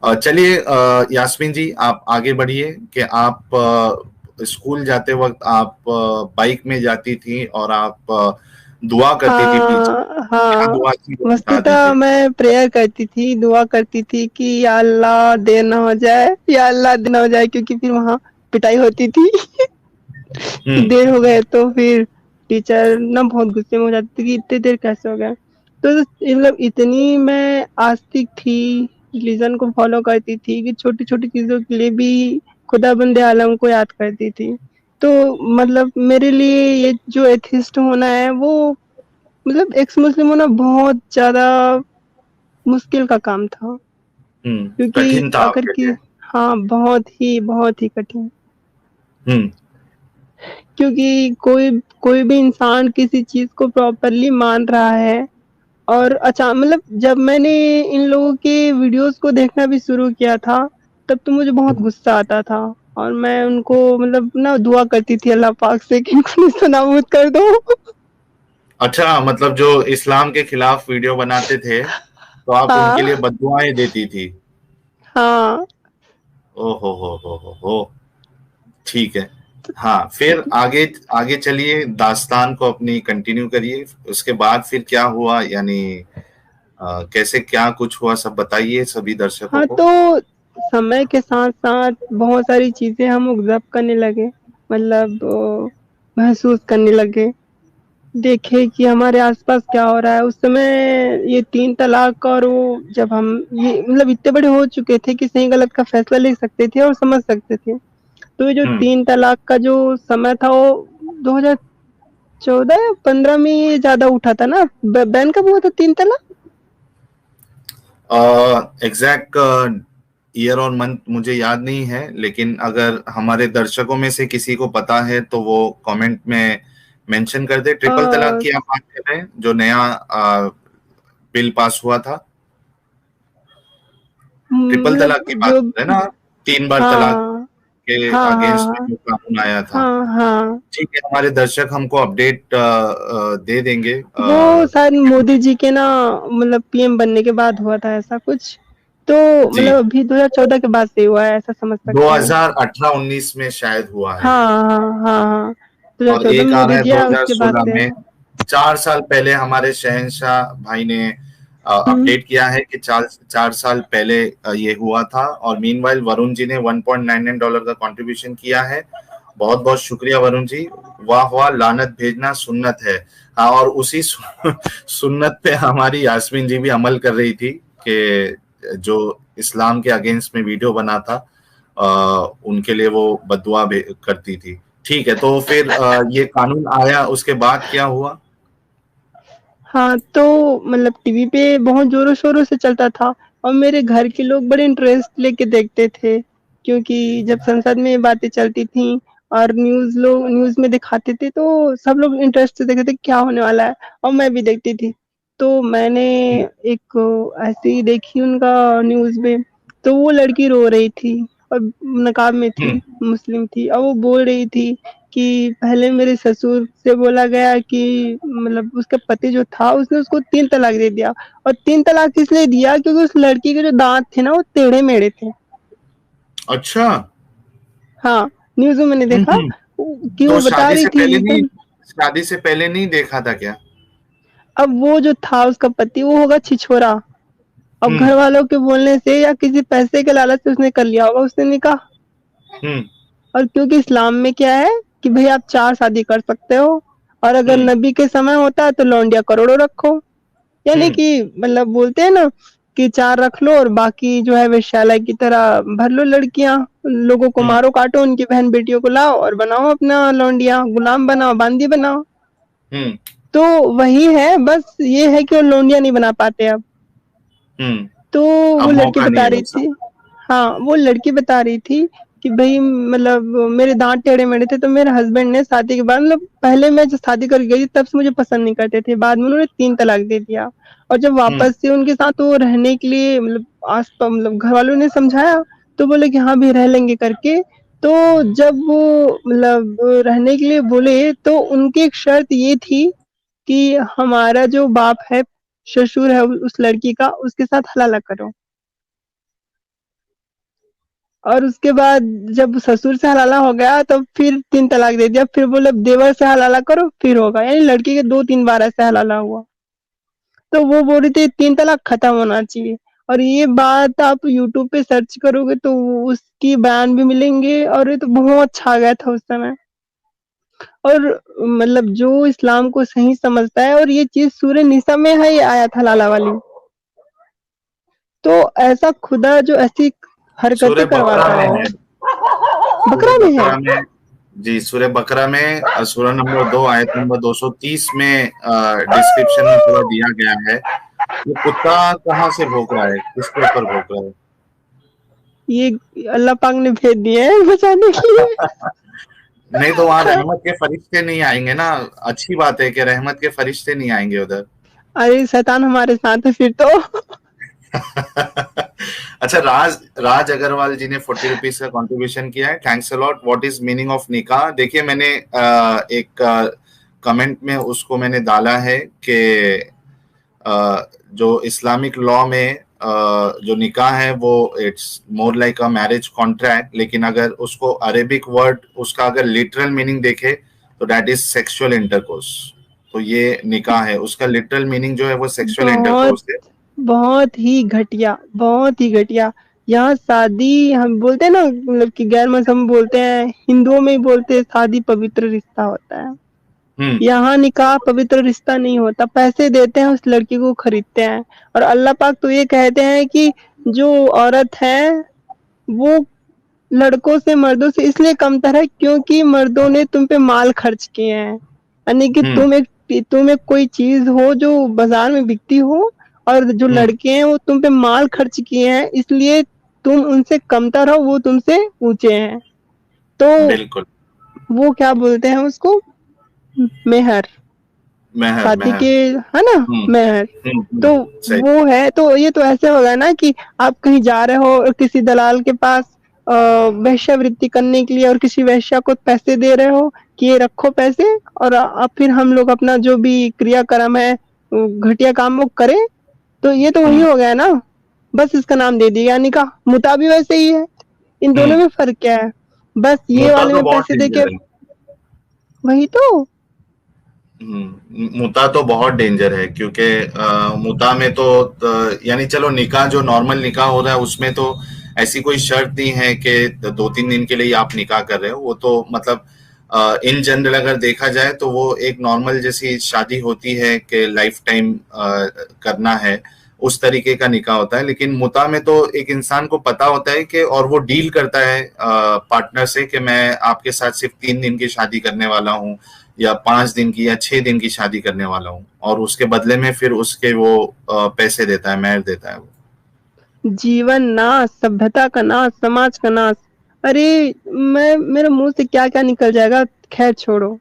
चलिए यास्मीन जी, आप आगे बढ़िए कि आप स्कूल जाते वक्त आप बाइक में जाती थी और आप दुआ करती थी पीछे। हाँ क्या हाँ, दुआ थी वो बता वस्तुतः दीजिए। मैं प्रेयर करती थी, दुआ करती थी कि या अल्लाह देर ना हो जाए, या अल्लाह देर ना हो जाए, क्योंकि फिर वहाँ पिटाई होती थी। कि हम्म। देर हो गए तो फिर टीचर ना बहुत गुस्से में हो जाती थी कि इतनी देर कैसे हो गया। तो मतलब इतनी मैं आस्तिक थी, रिलीजन को फॉलो करती थी कि छोटी-छोटी चीज़ों के लिए भी खुदा बंदे आलम को याद करती थी। तो मतलब मेरे लिए ये जो एथिस्ट होना है वो मतलब एक्स मुस्लिम होना बहुत ज़्यादा मुश्किल का काम था। क्योंकि कठिन था अगर आपके कि लिए। हाँ, बहुत ही कठिन। हम्म। क्योंकि कोई भी इंसान किसी चीज़ को प्रॉपरली मान रहा है और मतलब जब मैंने इन लोगों के वीडियोज़ को देखना भी शुरू किया था, तब तो मुझे बहुत गुस्सा आता था और मैं उनको मतलब ना दुआ करती थी अल्लाह पाक से कि इनको नेस्तनाबूद कर दो। अच्छा, मतलब जो इस्लाम के खिलाफ वीडियो बनाते थे तो आप उनके लिए हाँ, बद्दुआएं देती थी। हाँ। ओ हो। ठीक है। हाँ, फिर आगे आगे चलिए, दास्तान को अपनी कंटिन्यू करिए। उसके बाद फिर क्या हुआ, यानी कैसे क्या कुछ हुआ, सब बताइए सभी दर्शकों हाँ, को। तो समय के साथ-साथ बहुत सारी चीज़ें हम ऑब्ज़र्व करने लगे, मतलब महसूस करने लगे। देखे कि हमारे आस-पास क्या हो रहा है। उस समय ये 3 तलाक और वो जब हम ये मतलब इतने बड़े हो चुके थे कि सही-गलत का फ़ैसला ले सकते थे और समझ सकते थे। तो ये जो हम्म। 3 तलाक का जो समय था वो 2014 या 15 में ये ज़्यादा उठा था ना? बैन कब हुआ था 3 तलाक? एग्जैक्ट ईयर और मंथ मुझे याद नहीं है, लेकिन अगर हमारे दर्शकों में से किसी को पता है तो वो कमेंट में मेंशन कर दे। ट्रिपल तलाक अ, की आप बात कर रहे हैं, जो नया बिल पास हुआ था। ट्रिपल मतलब तलाक की बात जो कर रहे हैं ना आप? 3 बार तलाक हाँ, के हाँ, अगेंस्ट में हाँ, जो कानून आया था। हाँ, हाँ। ठीक है, हमारे दर्शक हमको अपडेट दे देंगे। वो शायद मोदी जी के ना मतलब पीएम बनने के बाद हुआ था ऐसा कुछ। तो जी, मतलब अभी 2014 के बाद से हुआ है ऐसा समझ सकते हैं। 2018-19 में शायद हुआ है। हाँ, हाँ, हाँ, हाँ। और 2014 एक में आ रहा मोदी है जी आए उसके बाद 2016 से। में। 4 साल पहले हमारे शहंशाह भाई ने हुँ, अपडेट किया है कि 4 साल पहले ये हुआ था। और मीनवाइल वरुण जी ने $1.99 का कंट्रीब्यूशन किया है। बहुत बहुत शुक्रिया वरुण जी। वाह वाह, लानत भेजना सुन्नत है। हाँ, और उसी सुन्नत पे हमारी यास्मीन जी भी अमल कर रही थी कि जो इस्लाम के अगेंस्ट में वीडियो बना था, उनके लिए वो बददुआ करती थी। ठीक है, तो फिर ये कानून आया, उसके बाद क्या हुआ? हाँ, तो मतलब टीवी पे बहुत ज़ोरों-शोरों से चलता था और मेरे घर के लोग बड़े इंटरेस्ट लेके देखते थे, क्योंकि जब संसद में ये बातें चलती थीं और न्यूज़ में दिखाते थे, तो सब लोग इंटरेस्ट से देखते थे क्या होने वाला है और मैं भी देखती थी। तो मैंने एक ऐसे ही देखी उनका न्यूज़ में, तो वो लड़की रो रही थी और नकाब में थी, हम्म। मुस्लिम थी और वो बोल रही थी कि पहले मेरे ससुर से बोला गया कि मतलब उसका पति जो था उसने उसको 3 तलाक दे दिया और 3 तलाक इसलिए दिया क्योंकि उस लड़की के जो दाँत थे ना वो टेढ़े-मेढ़े थे। अच्छा। हाँ, न्यूज़ में मैंने देखा हम्म। कि तो वो बता रही थी तो शादी से पहले नहीं देखा था क्या? अब वो जो था उसका पति वो होगा छिछोरा। अब हम्म। घर वालों के बोलने से या किसी पैसे के लालच से उसने कर लिया होगा उसने निकाह। हम्म। और क्योंकि इस्लाम में क्या है कि भई आप 4 शादी कर सकते हो और अगर हम्म। नबी के समय होता है तो लौंडिया करोड़ों रखो। यानी हम्म। कि मतलब बोलते हैं ना कि 4 रख लो और बाकी जो है वेश्यालय की तरह भर लो लड़कियाँ। लोगों को हम्म। मारो काटो, उनकी बहन-बेटियों को लाओ और बनाओ अपना लौंडिया, गुलाम बनाओ, बांदी बनाओ। हम्म। तो वही है, बस ये है कि वो लौंडिया नहीं बना पाते अब। हम्म। तो वो अब लड़की मौका नहीं बता है रही वैसा। थी हाँ, वो लड़की बता रही थी कि भई मतलब मेरे दाँत टेढ़े-मेढ़े थे तो मेरे हस्बैंड ने शादी के बाद मतलब पहले मैं जब शादी करके गई तब से मुझे पसंद नहीं करते थे। बाद में उन्होंने 3 तलाक दे दिया और जब हम्म। वापस से उनके साथ वो रहने के लिए मतलब मतलब घरवालों ने समझाया तो बोले कि हाँ, भी रह लेंगे करके। तो जब वो मतलब रहने के लिए बोले तो उनकी एक शर्त ये थी कि हमारा जो बाप है, ससुर है उस लड़की का, उसके साथ हलाला करो। और उसके बाद जब ससुर से हलाला हो गया तो फिर 3 तलाक दे दिया, फिर बोले देवर से हलाला करो फिर होगा, यानी लड़की के 2-3 बार ऐसे हलाला हुआ। तो वो बोल रही थी 3 तलाक खत्म होना चाहिए, और ये बात आप यूट्यूब पे सर्च करोगे तो उसकी बयान भी मिलेंगे, और ये तो बहुत छा गया था उस समय। और मतलब जो इस्लाम को सही समझता है, और ये चीज़ सूरह निसा में है, ये आयत हलाला वाली। तो ऐसा खुदा जो ऐसी सूरह हरकतें बकरा करवाता में हो। है, सूरह बकरा में है? बकरा में, जी सूरह बकरा में सूरह नंबर 2 आयत नंबर 230 में डिस्क्रिप्शन में पूरा दिया गया है। ये कुत्ता कहाँ से भौंक रहा है, किसके ऊपर भौंक रहा है? ये अल्लाह पाक ने भेज दिए हैं बचाने के लिए। नहीं तो वहां रहमत के फरिश्ते नहीं आएंगे ना। अच्छी बात है कि रहमत के फरिश्ते नहीं आएंगे उधर। अरे शैतान हमारे साथ है फिर तो। अच्छा, राज राज अग्रवाल जी ने 40 रुपीज का कंट्रीब्यूशन किया है, thanks a lot. What is meaning of निकाह? देखिए मैंने एक कमेंट में उसको मैंने डाला है कि जो इस्लामिक लॉ में जो निकाह है वो it's more like a marriage contract, लेकिन अगर उसको अरेबिक वर्ड उसका अगर लिटरल मीनिंग देखे तो दैट इज सेक्सुअल इंटरकोर्स। तो ये निकाह है, उसका लिटरल मीनिंग जो है वो सेक्सुअल बहुत इंटरकोर्स है। बहुत ही घटिया, बहुत ही घटिया। यहाँ शादी हम बोलते हैं ना, मतलब कि गैर मजहब में बोलते हैं, हिंदुओं में ही बोलते हैं शादी पवित्र रिश्ता होता है। हम्म। यहाँ निकाह पवित्र रिश्ता नहीं होता, पैसे देते हैं उस लड़की को खरीदते हैं। और अल्लाह पाक तो ये कहते हैं कि जो औरत है वो लड़कों से मर्दों से इसलिए कमतर है क्योंकि मर्दों ने तुम पे माल खर्च किए हैं, यानी कि हम्म। तुम एक कोई चीज हो जो बाजार में बिकती हो, और जो हम्म। लड़के हैं वो तुम पे माल खर्च किए हैं, इसलिए तुम उनसे कमतर हो, वो तुमसे ऊंचे हैं। तो बिल्कुल। वो क्या बोलते हैं उसको, मेहर, मेहर शादी मेहर। के, है ना, हम्म। मेहर। तो सही। वो है, तो ये तो ऐसे होगा ना कि आप कहीं जा रहे हो और किसी दलाल के पास वेश्यावृत्ति करने के लिए, और किसी वेश्या को पैसे दे रहे हो कि ये रखो पैसे, और अब फिर हम लोग अपना जो भी क्रियाक्रम है घटिया काम वो करें। तो ये तो वही हम्म। हो गया ना, बस इसका नाम दे दिया निकाह। मुता भी वैसे ही है, इन दोनों हम्म। में फर्क क्या है? बस ये मुता वाले तो में बहुत पैसे देके, डेंजर है। वही तो। मुता तो बहुत डेंजर है क्योंकि मुता में तो यानी चलो निकाह जो नॉर्मल निकाह हो रहा है उसमें तो ऐसी कोई शर्त नहीं है कि 2-3 दिन के लिए आप निकाह कर रहे हो। वो तो मतलब इन जनरल अगर देखा जाए तो वो एक नॉर्मल जैसी शादी होती है कि लाइफ टाइम करना है, उस तरीके का निकाह होता है। लेकिन मुता में तो एक इंसान को पता होता है कि, और वो डील करता है पार्टनर से कि मैं आपके साथ सिर्फ 3 दिन की शादी करने वाला हूँ, या 5 दिन की या 6 दिन की शादी करने वाला हूँ, और उसके बदले में फिर उसके वो पैसे देता है, मेहर देता है वो। जीवन नाश, सभ्यता का नाश, समाज का नाश। अरे मैं, मेरे मुंह से क्या क्या निकल जाएगा, खैर छोड़ो।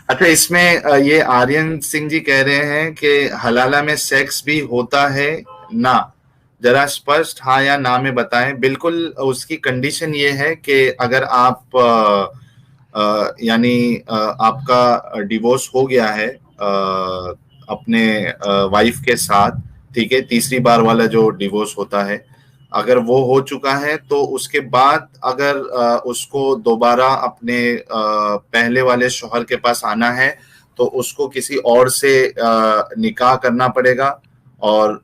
अच्छा, इसमें ये आर्यन सिंह जी कह रहे हैं कि हलाला में सेक्स भी होता है ना, जरा स्पष्ट हाँ या ना में बताएं। बिल्कुल, उसकी कंडीशन ये है कि अगर आप यानी आपका डिवोर्स हो गया है अपने वाइफ के साथ, ठीक है, तीसरी बार वाला जो डिवोर्स होता है, अगर वो हो चुका है तो उसके बाद अगर उसको दोबारा अपने पहले वाले शौहर के पास आना है तो उसको किसी और से निकाह करना पड़ेगा, और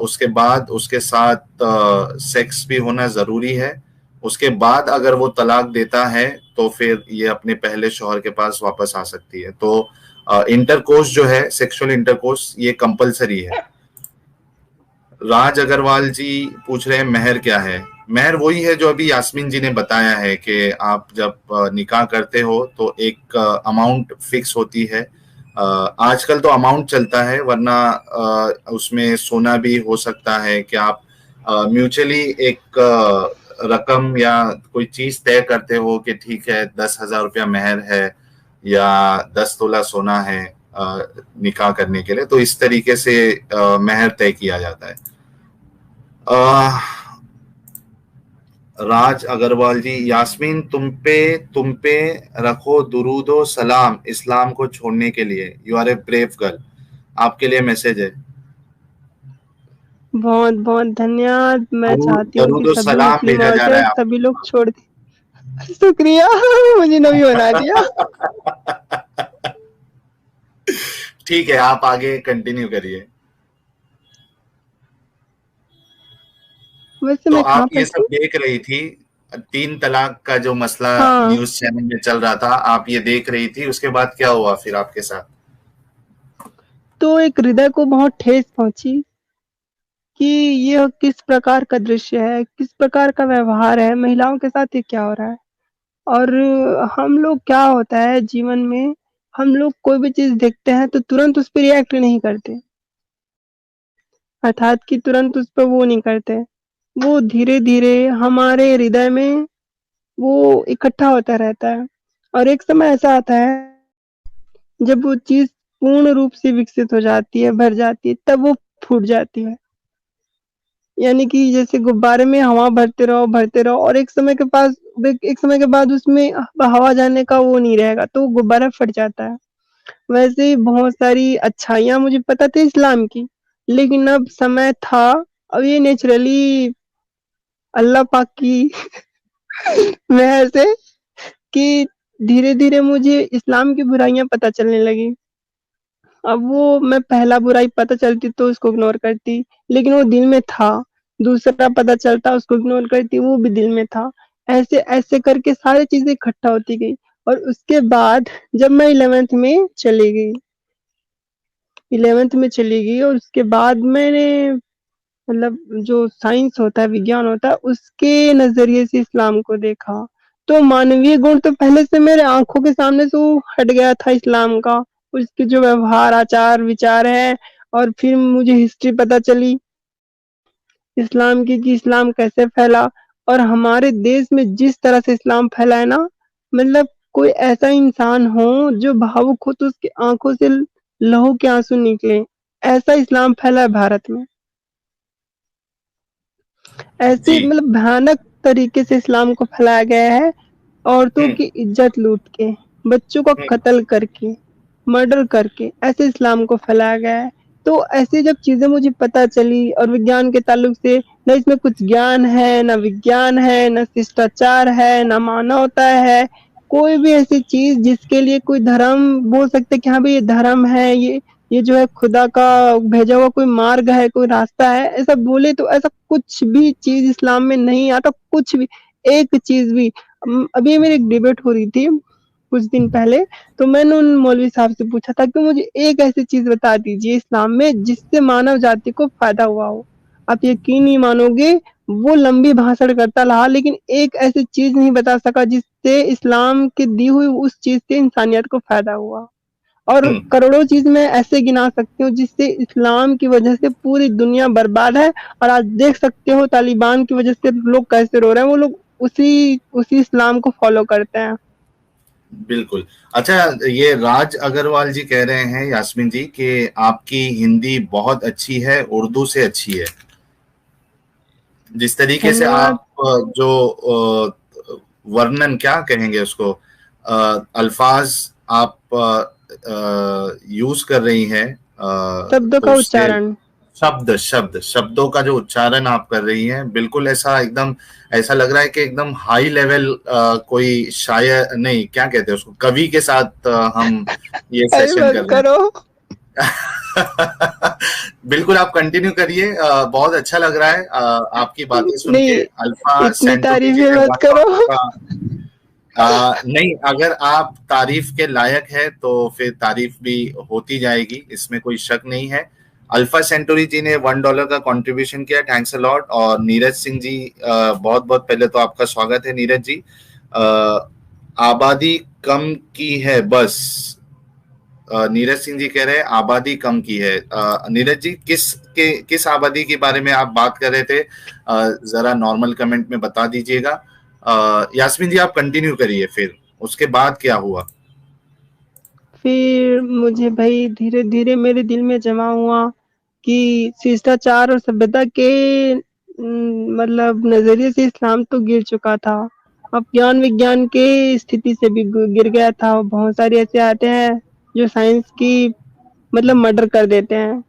उसके बाद उसके साथ सेक्स भी होना जरूरी है। उसके बाद अगर वो तलाक देता है तो फिर ये अपने पहले शौहर के पास वापस आ सकती है। तो इंटरकोर्स जो है, सेक्सुअल इंटरकोर्स, ये कंपलसरी है। राज अग्रवाल जी पूछ रहे हैं मेहर क्या है। मेहर वही है जो अभी यास्मीन जी ने बताया है कि आप जब निकाह करते हो तो एक अमाउंट फिक्स होती है। आजकल तो अमाउंट चलता है, वरना उसमें सोना भी हो सकता है कि आप म्यूचुअली एक रकम या कोई चीज तय करते हो कि ठीक है 10,000 रुपया मेहर है या 10 तोला सोना है निकाह करने के लिए, तो इस तरीके से मेहर तय किया जाता है। राज अग्रवाल जी, यास्मीन तुम पे रखो दुरूदो सलाम इस्लाम को छोड़ने के लिए, you are a brave girl, आपके लिए मैसेज है। बहुत-बहुत धन्यवाद। मैं चाहती हूँ कि दरूद और सभी सलाम मुस्लिम भेजा जा रहा औरतें है सभी लोग छोड़ दें। शुक्रिया मुझे नबी बना दिया। आपको। ठीक है, आप आगे कंटिन्यू करिए। वैसे तो मैं कहाँ आप पर ये सब थी? देख रही थी, 3 तलाक का जो मसला हाँ, न्यूज़ चैनल में चल रहा था, आप ये देख रही थी, उसके बाद क्या हुआ फिर आपके साथ? तो एक हृदय को बहुत ठेस पहुँची कि यह किस प्रकार का दृश्य है, किस प्रकार का व्यवहार है, महिलाओं के साथ ये क्या हो रहा है? और हम लोग क्या होता है जीवन में, हम लोग कोई भी चीज़ देखते हैं तो तुरंत उस पे रिएक्ट नहीं करते, अर्थात कि तुरंत उस पे वो नहीं करते। वो धीरे-धीरे हमारे हृदय में वो इकट्ठा होता रहता है और एक समय ऐसा आता है जब वो चीज़ पूर्ण रूप से विकसित हो जाती है, भर जाती है, तब वो फूट जाती है। यानी कि जैसे गुब्बारे में हवा भरते रहो और एक समय के बाद उसमें हवा जाने का वो नहीं रहेगा, तो वो गुब्बारा फट जाता है। वैसे ही बहुत सारी अच्छाइयाँ मुझे पता थी इस्लाम की, लेकिन अब समय था, अब ये नेचुरली अल्लाह पाक की मेहर से कि धीरे-धीरे मुझे इस्लाम की बुराइयाँ पता चलने लगी। अब वो मैं पहला बुराई पता चलती तो उसको इग्नोर करती, लेकिन वो दिल में था। दूसरा पता चलता उसको इग्नोर करती, वो भी दिल में था। ऐसे करके सारी चीज़ें इकट्ठा होती गई और उसके बाद जब मैं 11th में चली गई और उसके बाद मैंने मतलब जो साइंस होता है, विज्ञान होता है, उसके नज़रिए से इस्लाम को देखा। तो मानवीय गुण तो पहले से मेरे आँखों के सामने से वो हट गया था इस्लाम का। उसके जो व्यवहार, आचार, विचार हैं और फिर मुझे हिस्ट्री पता चली इस्लाम की कि इस्लाम कैसे फैला और हमारे देश में जिस तरह से इस्लाम फैला है ना, मतलब कोई ऐसा इंसान हो जो भावुक हो तो उसकी आँखों से लहू के आँसू निकले। ऐसा इस्लाम फैला है भारत में। ऐसे जी। मतलब भयानक तरीके से इस्लाम को फैलाया गया है, औरतों हुँ, की इज्जत लूट के, बच्चों का हुँ, कत्ल करके, मर्डर करके ऐसे इस्लाम को फैलाया गया है। तो ऐसी जब चीज़ें मुझे पता चली और विज्ञान के ताल्लुक से ना इसमें कुछ ज्ञान है, ना विज्ञान है, ना शिष्टाचार है, ना मानवता है, कोई भी ऐसी चीज़ जिसके लिए कोई धर्म बोल सकते हैं कि हाँ भाई ये धर्म है, ये जो है खुदा का भेजा हुआ कोई मार्ग है, कोई रास्ता है, ऐसा बोले तो ऐसा कुछ भी चीज़ इस्लाम में नहीं आता, कुछ भी, एक चीज़ भी। अभी मेरी एक डिबेट हो रही थी कुछ दिन पहले, तो मैंने उन मौलवी साहब से पूछा था कि मुझे एक ऐसी चीज़ बता दीजिए इस्लाम में जिससे मानव जाति को फ़ायदा हुआ हो। आप यकीन नहीं मानोगे, वो लंबी भाषण करता रहा लेकिन एक ऐसी चीज़ नहीं बता सका जिससे इस्लाम की दी हुई उस चीज़ से इंसानियत को फ़ायदा हुआ। और हुँ। करोड़ों चीज़ मैं ऐसे गिना सकती हूँ जिससे इस्लाम की वजह से पूरी दुनिया बर्बाद है और आज देख सकते हो तालिबान की वजह से लोग कैसे रो रहे हैं, वो लोग उसी इस्लाम को फ़ॉलो करते हैं। बिल्कुल। अच्छा, ये राज अग्रवाल जी कह रहे हैं यास्मीन जी कि आपकी हिंदी बहुत अच्छी है, उर्दू से अच्छी है। जिस तरीके से धन्यवाद। आप जो वर्णन क्या कहेंगे उसको, अल्फाज आप यूज कर रही हैं, शब्दों तो का उससे उच्चारण। शब्दों का जो उच्चारण आप कर रही हैं, बिल्कुल ऐसा एकदम ऐसा लग रहा है कि एकदम हाई लेवल कोई शायर नहीं, क्या कहते हैं उसको, कवि के साथ हम ये अरे सेशन बस कर रहे हैं। करो। बिल्कुल, आप कंटिन्यू करिए। बहुत अच्छा लग रहा है आपकी बातें सुन के। नहीं, अल्फा इतनी सेंटोरी जी तारीफ़ें ने मत करो। नहीं, अगर आप तारीफ के लायक है तो फिर तारीफ भी होती जाएगी, इसमें कोई शक नहीं है। अल्फा सेंटोरी जी ने $1 का कंट्रीब्यूशन किया, थैंक्स अ लॉट। और नीरज सिंह जी, बहुत बहुत पहले तो आपका स्वागत है नीरज जी। आबादी कम की है बस, नीरज सिंह जी कह रहे हैं आबादी कम की है। नीरज जी, किस आबादी के बारे में आप बात कर रहे थे, जरा नॉर्मल कमेंट में बता दीजिएगा। यास्मीन जी, आप कंटिन्यू करिए, फिर उसके बाद क्या हुआ? फिर मुझे भई धीरे-धीरे मेरे दिल में जमा हुआ कि शिष्टाचार और सभ्यता के मतलब नज़रिए से इस्लाम तो गिर चुका था। अब ज्ञान-विज्ञान के स्थिति से भी गिर गया था। बहुत सारे ऐसे आते हैं जो साइंस की मतलब मर्डर कर देते हैं।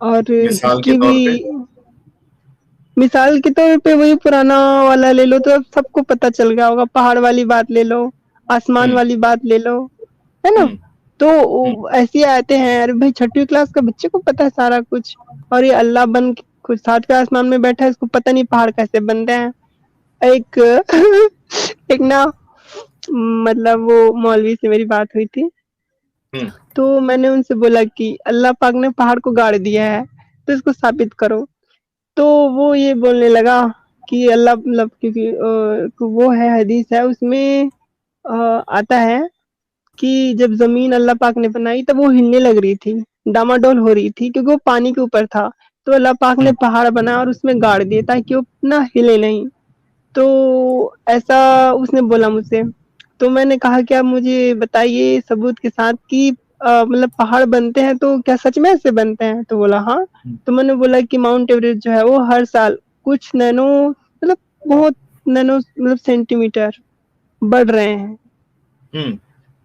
और मिसाल के इसकी भी तौर पे? मिसाल के तौर पे वही पुराना वाला ले लो तो अब सबको पता चल गया होगा, पहाड़ वाली बात ले लो, आसमान हुँ, वाली बात ले लो, है ना? हुँ, तो हुँ, ऐसे ही आते हैं, अरे भाई 6वीं क्लास का बच्चे को पता है सारा कुछ, और ये अल्लाह बन के खुद 7वें आसमान में बैठा है, इसको पता नहीं पहाड़ कैसे बनते हैं। एक एक ना मतलब वो मौलवी से मेरी बात हुई थी, हुँ, तो मैंने उनसे बोला कि अल्लाह पाक ने पहाड़ को गाड़ दिया है, तो इसको साबित करो। तो वो ये बोलने लगा कि अल्लाह मतलब क्योंकि वो है हदीस है उसमें आता है कि जब ज़मीन अल्लाह पाक ने बनाई तब वो हिलने लग रही थी, डामाडोल हो रही थी क्योंकि वो पानी के ऊपर था। तो अल्लाह पाक ने हुँ, पहाड़ बनाया और उसमें गाड़ दिए ताकि वो ना हिले नहीं। तो ऐसा उसने बोला मुझसे। तो मैंने कहा कि आप मुझे बताइए सबूत के साथ कि मतलब पहाड़ बनते हैं तो क्या सच में ऐसे बनते हैं? तो बोला हाँ। हुँ, तो मैंने बोला कि माउंट एवरेस्ट जो है वो हर साल कुछ नैनो मतलब बहुत नैनो मतलब सेंटीमीटर बढ़ रहे हैं। हुँ,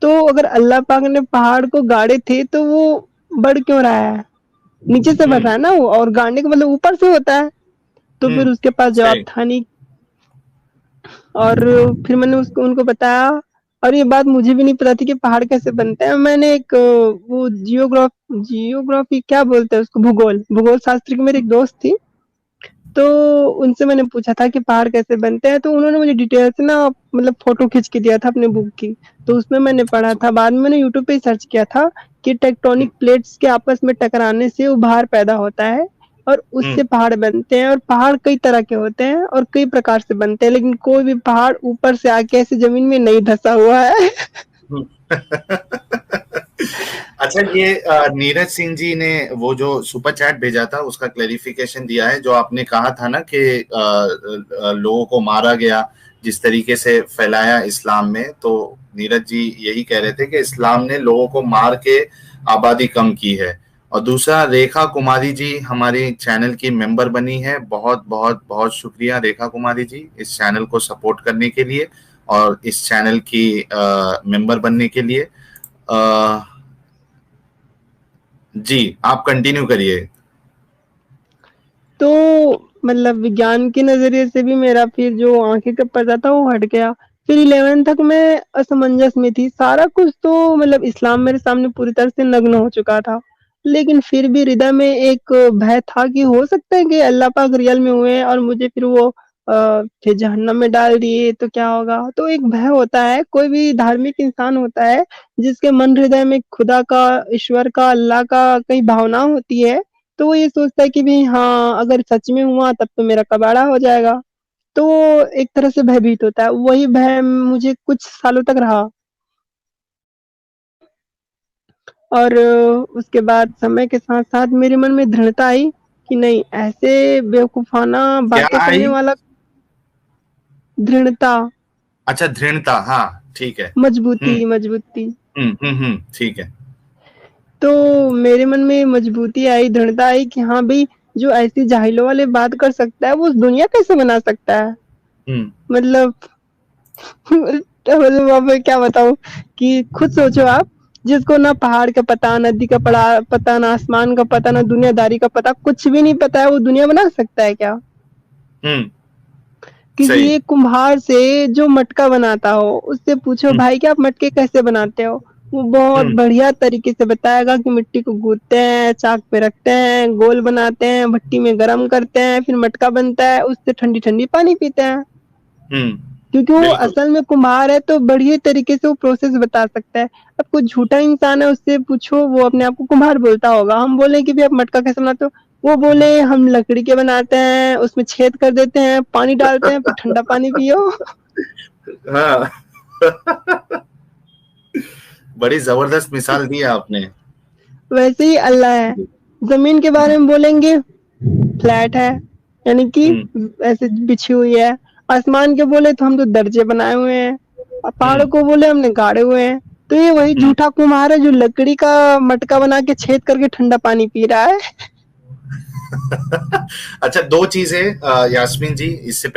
तो अगर अल्लाह पाक ने पहाड़ को गाड़े थे तो वो बढ़ क्यों रहा है? नीचे से बढ़ हुँ, रहा है ना वो, और गाड़ने का मतलब ऊपर से होता है। तो फिर हुँ, उसके पास जवाब सही। था नहीं। और फिर मैंने उसको उनको बताया, और ये बात मुझे भी नहीं पता थी कि पहाड़ कैसे बनते हैं। मैंने एक वो जियोग्राफी क्या बोलते हैं उसको, भूगोल शास्त्री की मेरी एक दोस्त थी, तो उनसे मैंने पूछा था कि पहाड़ कैसे बनते हैं, तो उन्होंने मुझे डिटेल से ना मतलब फ़ोटो खींच के दिया था अपने बुक की। तो उसमें मैंने पढ़ा था, बाद में मैंने यूट्यूब पे सर्च किया था कि हुँ, टेक्टोनिक प्लेट्स के आपस में टकराने से उभार पैदा होता है और हुँ, उससे पहाड़ बनते हैं, और पहाड़ कई तरह के होते हैं और कई प्रकार से बनते हैं, लेकिन कोई भी पहाड़ ऊपर से आके ऐसे ज़मीन में नहीं धँसा हुआ है। हुँ। अच्छा, ये नीरज सिंह जी ने वो जो सुपर चैट भेजा था उसका क्लेरिफिकेशन दिया है, जो आपने कहा था ना कि लोगों को मारा गया, जिस तरीके से फैलाया इस्लाम में, तो नीरज जी यही कह रहे थे कि इस्लाम ने लोगों को मार के आबादी कम की है। और दूसरा, रेखा कुमारी जी हमारी चैनल की मेंबर बनी है। बहुत बहुत बहुत शुक्रिया रेखा कुमारी जी इस चैनल को सपोर्ट करने के लिए और इस चैनल की मेंबर बनने के लिए। अ, जी, आप कंटिन्यू करिए। तो मतलब विज्ञान के नज़रिए से भी मेरा फिर जो आँखें का पर्दा था वो हट गया। फिर 11th तक मैं असमंजस में थी। सारा कुछ तो मतलब इस्लाम मेरे सामने पूरी तरह से नग्न हो चुका था। लेकिन फिर भी हृदय में एक भय था कि हो सकता है कि अल्लाह पाक रियल में हुए हैं और मुझे फिर वो फिर जहन्नम में डाल दिए तो क्या होगा? तो एक भय होता है, कोई भी धार्मिक इंसान होता है जिसके मन हृदय में खुदा का, ईश्वर का, अल्लाह का कई भावना होती है, तो वो ये सोचता है कि भई हाँ, अगर सच में हुआ तब तो मेरा कबाड़ा हो जाएगा। तो वो एक तरह से भयभीत होता है। वही भय मुझे कुछ सालों तक रहा, और उसके बाद समय के साथ-साथ मेरे मन में दृढ़ता आई कि नहीं, ऐसे बेवकूफ़ाना क्या बातें करने आई? वाला दृढ़ता, अच्छा, दृढ़ता, हाँ, ठीक है। मजबूती मजबूती। ठीक है। तो मेरे मन में मजबूती आई, दृढ़ता आई कि हाँ भई, जो ऐसी जाहिलों वाली बात कर सकता है, वो दुनिया कैसे बना सकता है? हुँ, मतलब मतलब अब मैं क्या बताऊँ कि खुद सोचो आप, जिसको ना पहाड़ का पता, नदी का पता, ना आसमान का पता, ना दुनियादारी का पता, कुछ भी नहीं पता है, वो दुनिया बना सकता है क्या? हुँ, किसी सही। एक कुम्हार से जो मटका बनाता हो, उससे पूछो हुँ, भाई कि आप मटके कैसे बनाते हो? वो बहुत हुँ, बढ़िया तरीके से बताएगा कि मिट्टी को गूँथते हैं, चाक पे रखते हैं, गोल बनाते हैं, भट्टी में गरम करते हैं, फिर मटका बनता है, उससे ठंडी-ठंडी पानी पीते हैं। हुँ, क्योंकि वो बिल्कुल। असल में कुम्हार है तो बढ़िया तरीके से वो प्रोसेस बता सकता है। अब कोई झूठा इंसान है उससे पूछो, वो अपने आप को कुम्हार बोलता होगा। हम बोले कि भई आप मटका कैसे बनाते हो? वो बोले हम लकड़ी के बनाते हैं, उसमें छेद कर देते हैं, पानी डालते हैं, फिर ठंडा पानी पियो। हाँ। बड़ी ज़बरदस्त मिसाल दी आपने। वैसे ही अल्लाह है। ज़मीन के बारे में बोलेंगे, फ्लैट है, यानी कि हुँ, ऐसे बिछी हुई है। आसमान के बोले तो हम तो दर्जे बनाए हुए हैं, और हुँ, पहाड़ों को बोले हमने गाड़े हुए हैं। तो ये वही हुँ। झूठा कुम्हार है जो लकड़ी का मटका बना के छेद करके ठंडा पानी पी रहा है। अच्छा, 2 चीज़ें यास्मीन जी इससे